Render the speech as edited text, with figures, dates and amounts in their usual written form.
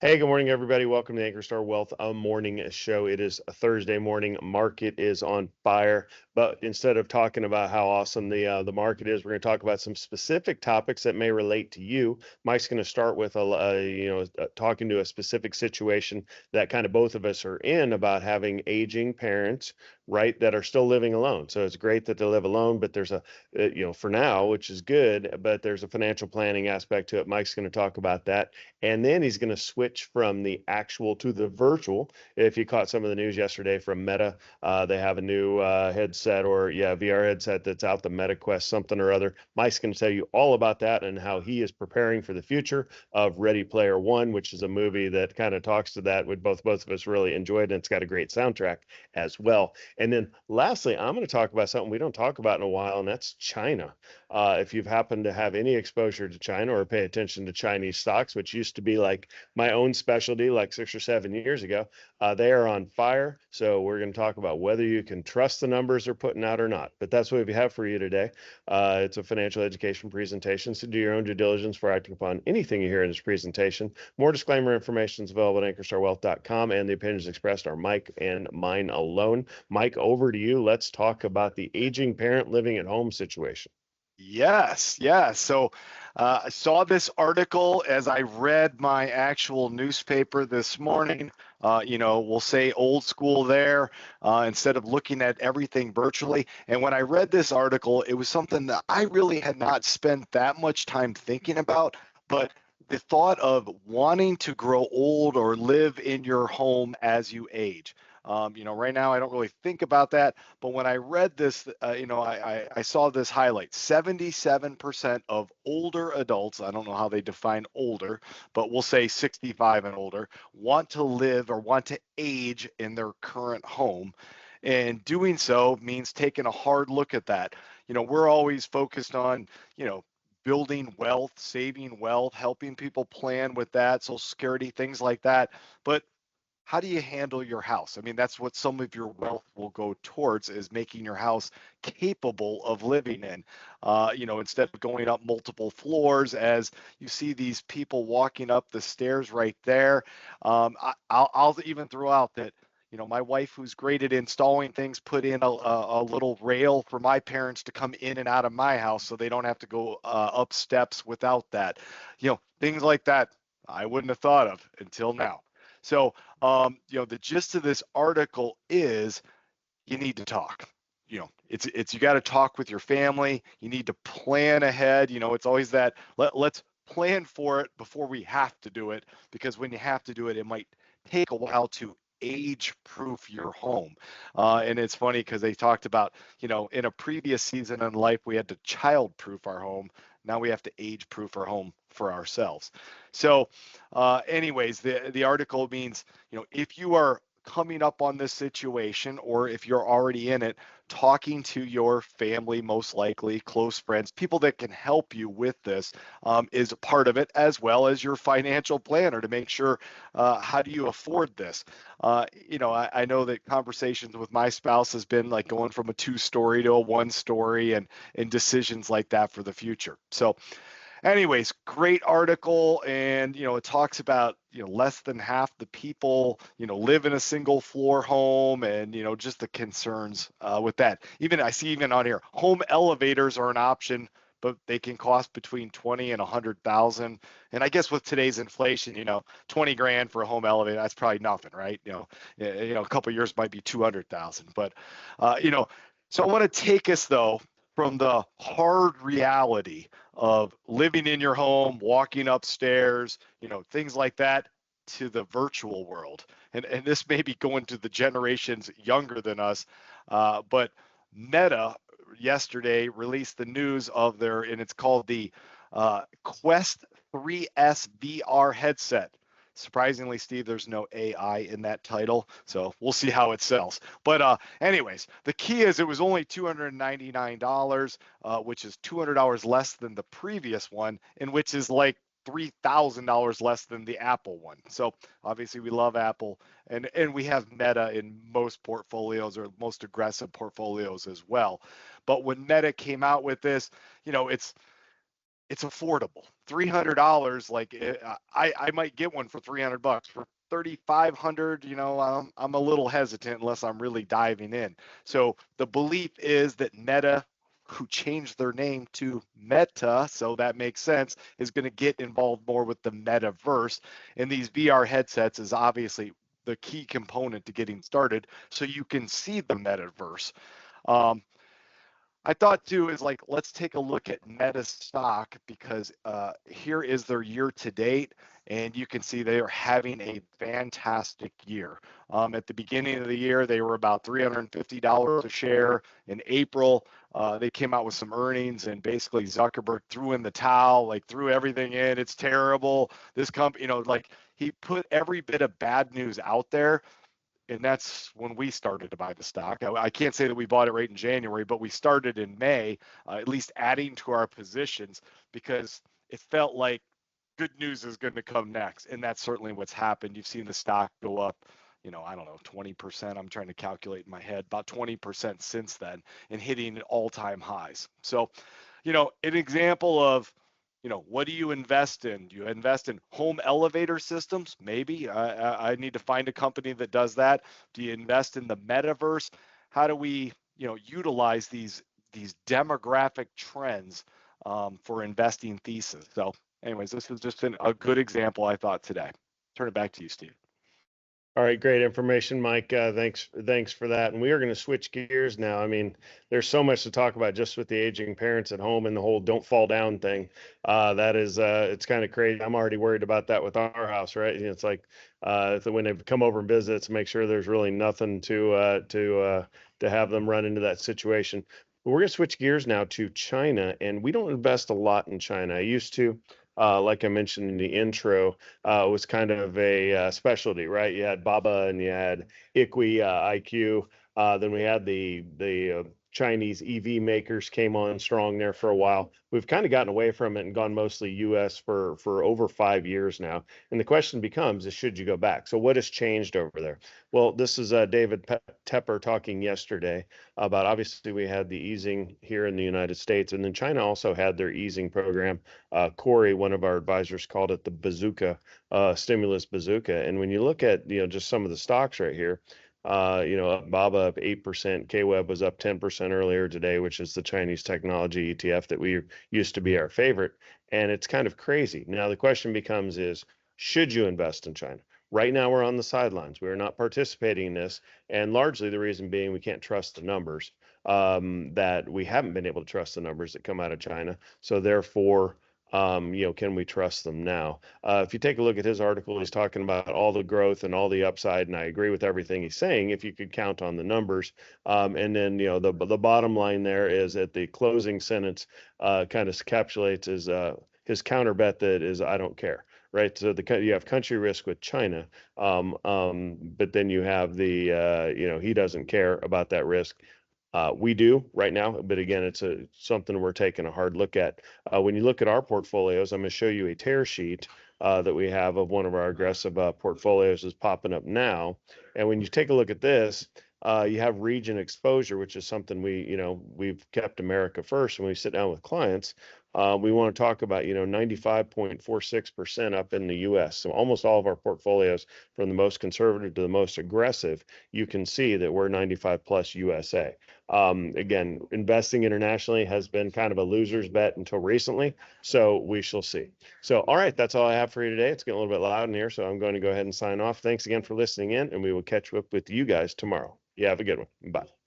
Hey, good morning, everybody. Welcome to the Ankerstar Wealth Morning Show. It is a Thursday morning. Market is on fire, but instead of talking about how awesome the market is, we're going to talk about some specific topics that may relate to you. Mike's going to start with talking to a specific situation that kind of both of us are in about having aging parents, right, that are still living alone. So it's great that they live alone, but there's for now, which is good, but there's a financial planning aspect to it. Mike's going to talk about that. And then he's going to switch from the actual to the virtual. If you caught some of the news yesterday from Meta, they have a new headset VR headset that's out, the Meta Quest something or other. Mike's going to tell you all about that and how he is preparing for the future of Ready Player One, which is a movie that kind of talks to that. Would both of us really enjoyed, and it's got a great soundtrack as well. And then lastly, I'm going to talk about something we don't talk about in a while, and that's China. If you've happened to have any exposure to China or pay attention to Chinese stocks, which used to be like my own specialty like 6 or 7 years ago, they are on fire. So we're going to talk about whether you can trust the numbers they're putting out or not. But that's what we have for you today. It's a financial education presentation, so do your own due diligence for acting upon anything you hear in this presentation. More disclaimer information is available at ankerstarwealth.com, and the opinions expressed are Mike and mine alone. Mike, over to you. Let's talk about the aging parent living at home situation. Yes, yeah. So I saw this article as I read my actual newspaper this morning. We'll say old school there instead of looking at everything virtually. And when I read this article, it was something that I really had not spent that much time thinking about. But the thought of wanting to grow old or live in your home as you age. Right now I don't really think about that, but when I read this, I saw this highlight. 77% of older adults, I don't know how they define older, but we'll say 65 and older, want to live or want to age in their current home. And doing so means taking a hard look at that. We're always focused on, building wealth, saving wealth, helping people plan with that, Social Security, things like that. But how do you handle your house? I mean, that's what some of your wealth will go towards, is making your house capable of living in. Instead of going up multiple floors, as you see these people walking up the stairs right there. I'll even throw out that, my wife, who's great at installing things, put in a little rail for my parents to come in and out of my house so they don't have to go up steps without that. Things like that I wouldn't have thought of until now. So, the gist of this article is you need to talk. It's you got to talk with your family. You need to plan ahead. It's always that let's plan for it before we have to do it, because when you have to do it, it might take a while to age proof your home. And it's funny because they talked about, in a previous season in life, we had to child proof our home. Now we have to age proof our home for ourselves. So, anyways, the article means, if you are coming up on this situation, or if you're already in it, talking to your family, most likely close friends, people that can help you with this, is a part of it, as well as your financial planner to make sure, how do you afford this. I know that conversations with my spouse has been like going from a 2-story to a 1-story, and decisions like that for the future. So anyways, great article. And, it talks about, less than half the people, live in a single floor home, and, just the concerns with that. Even I see even on here, home elevators are an option, but they can cost between 20 and 100,000. And I guess with today's inflation, 20 grand for a home elevator, that's probably nothing, right? A couple of years might be 200,000, but, so I want to take us though from the hard reality of living in your home, walking upstairs, things like that, to the virtual world. And this may be going to the generations younger than us, but Meta yesterday released the news of and it's called the Quest 3S VR headset. Surprisingly, Steve, there's no AI in that title, so we'll see how it sells. But anyways, the key is it was only $299, which is $200 less than the previous one, and which is like $3,000 less than the Apple one. So obviously we love Apple, and we have Meta in most portfolios, or most aggressive portfolios as well. But when Meta came out with this, it's it's affordable. $300, like I might get one for $300. For 3,500, I'm a little hesitant unless I'm really diving in. So the belief is that Meta, who changed their name to Meta, so that makes sense, is going to get involved more with the metaverse. And these VR headsets is obviously the key component to getting started, so you can see the metaverse. I thought too is like, let's take a look at Meta stock, because here is their year to date, and you can see they are having a fantastic year. At the beginning of the year, they were about $350 a share. In April, they came out with some earnings, and basically Zuckerberg threw in the towel, like threw everything in. It's terrible. This company, like he put every bit of bad news out there. And that's when we started to buy the stock. I can't say that we bought it right in January, but we started in May, at least adding to our positions, because it felt like good news is going to come next. And that's certainly what's happened. You've seen the stock go up, I don't know, 20%. I'm trying to calculate in my head, about 20% since then, and hitting all-time highs. So, an example of, what do you invest in? Do you invest in home elevator systems? Maybe. I need to find a company that does that. Do you invest in the metaverse? How do we, utilize these demographic trends for investing thesis? So, anyways, this has just been a good example, I thought, today. Turn it back to you, Steve. All right, great information, Mike. Thanks for that. And we are going to switch gears now. I mean, there's so much to talk about just with the aging parents at home and the whole "don't fall down" thing. That is, it's kind of crazy. I'm already worried about that with our house, right? It's like when they come over and visit, to make sure there's really nothing to have them run into that situation. But we're going to switch gears now to China, and we don't invest a lot in China. I used to. Like I mentioned in the intro, was kind of a specialty, right? You had BABA and you had IQ. Then we had the Chinese EV makers came on strong there for a while. We've kind of gotten away from it and gone mostly U.S. for over 5 years now. And the question becomes, is should you go back? So what has changed over there? Well, this is David Tepper talking yesterday about, obviously we had the easing here in the United States, and then China also had their easing program. Corey, one of our advisors, called it the bazooka, stimulus bazooka. And when you look at, just some of the stocks right here, BABA up 8%, KWEB was up 10% earlier today, which is the Chinese technology ETF that we used to be our favorite. And it's kind of crazy. Now, the question becomes is, should you invest in China? Right now, we're on the sidelines. We are not participating in this. And largely the reason being we can't trust the numbers, that we haven't been able to trust the numbers that come out of China. So therefore, can we trust them now? If you take a look at his article, he's talking about all the growth and all the upside, and I agree with everything he's saying if you could count on the numbers. And then, the bottom line there is at the closing sentence kind of encapsulates his counter bet that is, I don't care. Right. So you have country risk with China, but then you have he doesn't care about that risk. We do right now, but again, it's something we're taking a hard look at. When you look at our portfolios, I'm going to show you a tear sheet that we have of one of our aggressive portfolios is popping up now. And when you take a look at this, you have region exposure, which is something we've kept America first. When we sit down with clients, we want to talk about, 95.46% up in the U.S. So almost all of our portfolios, from the most conservative to the most aggressive, you can see that we're 95 plus USA. Again, investing internationally has been kind of a loser's bet until recently. So we shall see. So, all right, that's all I have for you today. It's getting a little bit loud in here, so I'm going to go ahead and sign off. Thanks again for listening in, and we will catch up with you guys tomorrow. You have a good one. Bye.